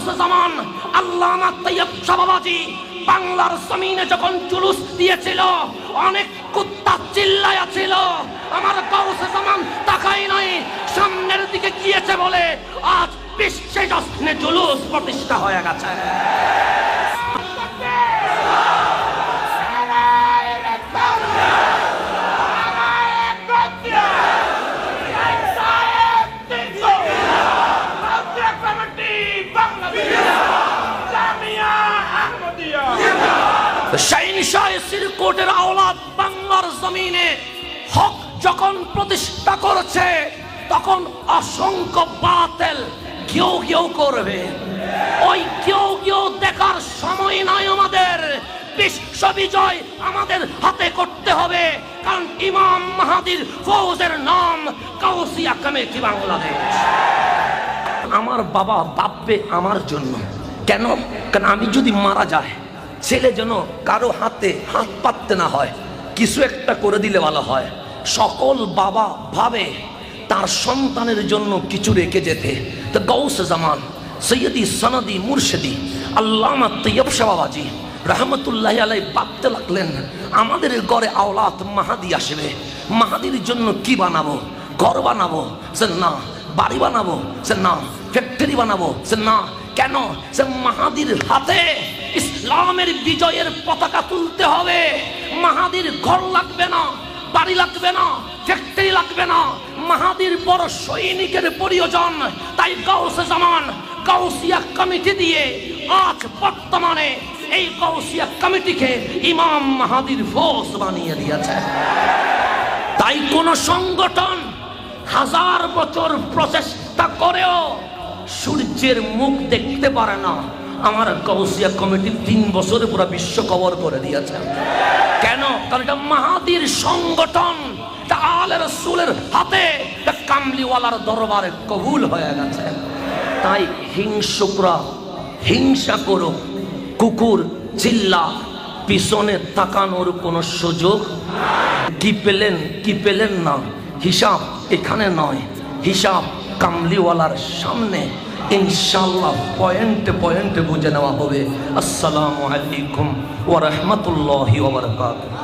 গাউসে জামান আল্লামা তৈয়ব শাহ বাবাজি বাংলার জমিনে যখন জুলুস দিয়েছিল, অনেক কুত্তা চিল্লায়া ছিল, আমার গাউসে জামান তাকাই নাই, সামনের দিকে গিয়েছে বলে আজ বিশ্বে জশ্নে জুলুস প্রতিষ্ঠা হয়ে গেছে। শাহিনশাহ সিরকোটের আওলাদ বাংলার জমিনে হক যখন প্রতিষ্ঠা করেছে, তখন অসংখ্য বাতিল কেউ কেউ করবে। ওই কেউ কেউ দেখার সময় নাই আমাদের। বিশ্ব বিজয় আমাদের হাতে করতে হবে, কারণ ইমাম মাহাদির ফৌজের নাম গাউসিয়া কমিটি বাংলাদেশ। আমার বাবা ভাববে আমার জন্য, কেন? কারণ আমি যদি মারা যায়, ছেলে যেন কারো হাতে হাত পাততে না হয়, কিছু একটা করে দিলে ভালো হয়। সকল বাবা ভাবে তার সন্তানের জন্য কিছু রেখে যেতে। তো গাউসে জামান সৈয়দি সনদি মুর্শিদি আল্লামা তৈয়ব শাহ বাবাজি রহমতুল্লাহ আলাইহি ভাবতে লাগলেন, আমাদের ঘরে আওলাদ মাহাদি আসবে, মাহাদির জন্য কি বানাবো? ঘর বানাবো? সে না। বাড়ি বানাবো? সে না। ফ্যাক্টরি বানাবো? সে না। কেন? সে মাহাদির হাতে ইসলামের বিজয়ের পতাকা তুলতে হবে। মাহাদির ঘর লাগবে না, বাড়ি লাগবে না, ফ্যাক্টরি লাগবে না, মাহাদির বড় সৈনিকের প্রয়োজন। তাই গাউসে জামান গাউসিয়া কমিটি দিয়ে আজ বর্তমানে এই গাউসিয়া কমিটিকে ইমাম মাহাদির ফৌজ বানিয়ে দিয়েছে। তাই কোন সংগঠন 1000 বছর প্রচেষ্টা করেও সূর্যের মুখ দেখতে পারে না। আমার গাউসিয়া কমিটি 3 বছরে পুরো বিশ্ব কভার করে দিয়েছে। কেন? কারণ এটা মাহাদির সংগঠন, এটা আলে রাসূলের হাতে, এটা কামলিওয়ালার দরবারে কবুল হয়ে গেছে। তাই হিংসুকরা হিংসা করো, কুকুর চিল্লা, পিছনে তাকানোর কোনো সুযোগ। কি পেলেন না, হিসাব এখানে নয়, হিসাব কামলিওয়ালার সামনে ইনশাআল্লাহ পয়েন্টে পয়েন্টে বুঝে নেওয়া হবে। আসসালামু আলাইকুম ওয়া রাহমাতুল্লাহি ওয়া বারাকাতুহু।